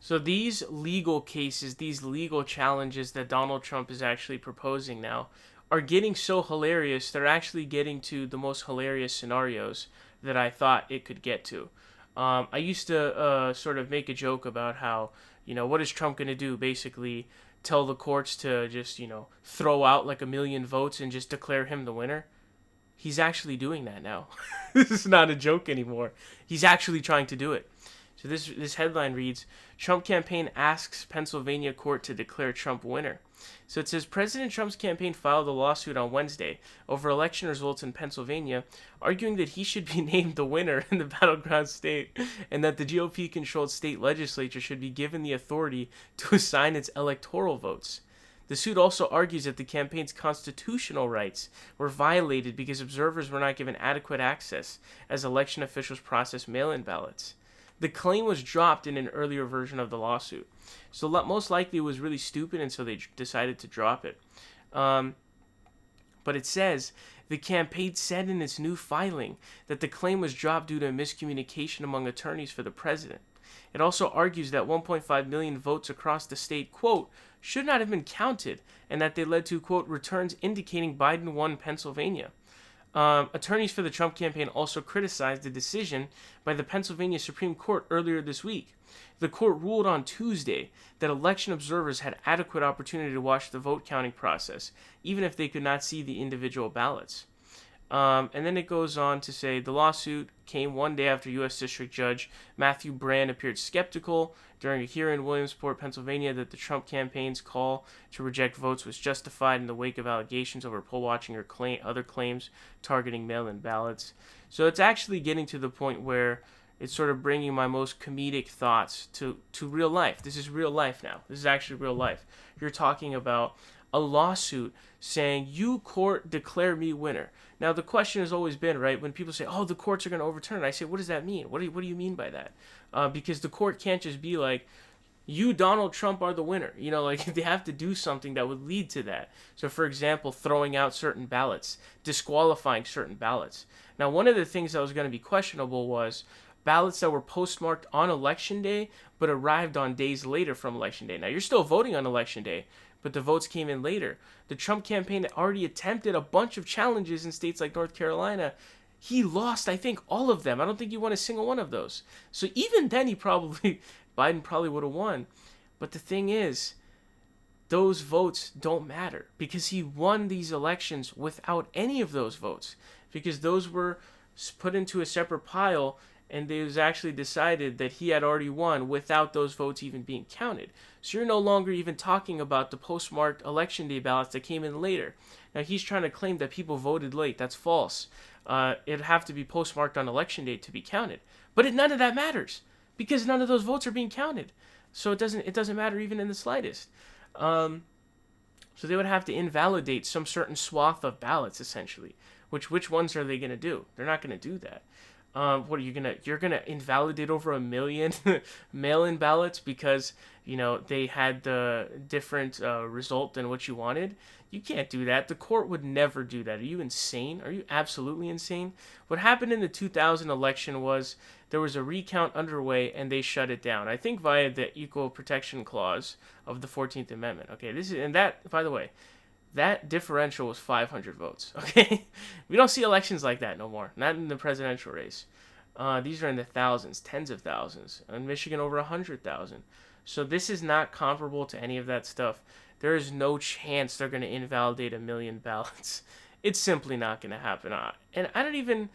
So these legal cases, these legal challenges that Donald Trump is actually proposing now are getting so hilarious, they're actually getting to the most hilarious scenarios that I thought it could get to. I used to sort of make a joke about how, what is Trump going to do? Basically, tell the courts to just, throw out like a million votes and just declare him the winner. He's actually doing that now. This is not a joke anymore. He's actually trying to do it. So this headline reads, Trump campaign asks Pennsylvania court to declare Trump winner. So it says President Trump's campaign filed a lawsuit on Wednesday over election results in Pennsylvania, arguing that he should be named the winner in the battleground state and that the GOP-controlled state legislature should be given the authority to assign its electoral votes. The suit also argues that the campaign's constitutional rights were violated because observers were not given adequate access as election officials processed mail-in ballots. The claim was dropped in an earlier version of the lawsuit. So most likely it was really stupid, and so they decided to drop it. But it says the campaign said in its new filing that the claim was dropped due to a miscommunication among attorneys for the president. It also argues that 1.5 million votes across the state, quote, should not have been counted, and that they led to, quote, returns indicating Biden won Pennsylvania. Attorneys for the Trump campaign also criticized the decision by the Pennsylvania Supreme Court earlier this week. The court ruled on Tuesday that election observers had adequate opportunity to watch the vote counting process, even if they could not see the individual ballots. And then it goes on to say the lawsuit came one day after U.S. District Judge Matthew Brand appeared skeptical during a hearing in Williamsport, Pennsylvania, that the Trump campaign's call to reject votes was justified in the wake of allegations over poll watching or other claims targeting mail-in ballots. So it's actually getting to the point where it's sort of bringing my most comedic thoughts to real life. This is real life now. This is actually real life. You're talking about a lawsuit saying, you court declare me winner. Now, the question has always been, right, when people say, oh, the courts are going to overturn it, I say, what does that mean? What do you mean by that? Because the court can't just be like, you, Donald Trump, are the winner. Like, they have to do something that would lead to that. So, for example, throwing out certain ballots, disqualifying certain ballots. Now, one of the things that was going to be questionable was ballots that were postmarked on Election Day but arrived on days later from Election Day. Now, you're still voting on Election Day, but the votes came in later. The Trump campaign had already attempted a bunch of challenges in states like North Carolina. He lost, I think, all of them. I don't think he won a single one of those. So even then, Biden probably would have won. But the thing is, those votes don't matter because he won these elections without any of those votes, because those were put into a separate pile, and it was actually decided that he had already won without those votes even being counted. So you're no longer even talking about the postmarked Election Day ballots that came in later. Now, he's trying to claim that people voted late. That's false. It'd have to be postmarked on Election Day to be counted. But none of that matters because none of those votes are being counted. So it doesn't matter even in the slightest. So they would have to invalidate some certain swath of ballots, essentially. Which ones are they going to do? They're not going to do that. What are you're gonna invalidate over 1 million mail-in ballots because they had the different result than what you wanted? You can't do that. The court would never do that. Are you insane? Are you absolutely insane? What happened in the 2000 election was there was a recount underway and they shut it down. I think via the Equal Protection Clause of the 14th Amendment. Okay, that, by the way, that differential was 500 votes, okay? We don't see elections like that no more, not in the presidential race. These are in the thousands, tens of thousands. In Michigan, over 100,000. So this is not comparable to any of that stuff. There is no chance they're going to invalidate 1 million ballots. It's simply not going to happen. And I don't even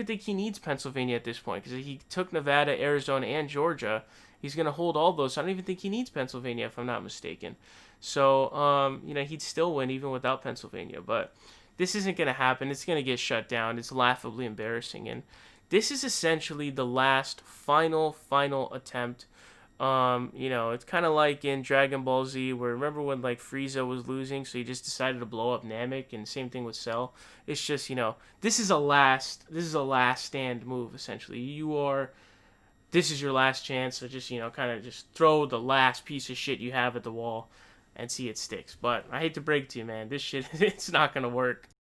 think he needs Pennsylvania at this point, because he took Nevada, Arizona, and Georgia. He's going to hold all those. So I don't even think he needs Pennsylvania, if I'm not mistaken. So, he'd still win even without Pennsylvania. But this isn't going to happen. It's going to get shut down. It's laughably embarrassing. And this is essentially the last, final attempt. It's kind of like in Dragon Ball Z, where remember when, like, Frieza was losing, so he just decided to blow up Namek, and same thing with Cell. It's just, this is a last stand move, essentially. This is your last chance, so just, kind of just throw the last piece of shit you have at the wall and see it sticks. But I hate to break it to you, man, this shit, it's not going to work.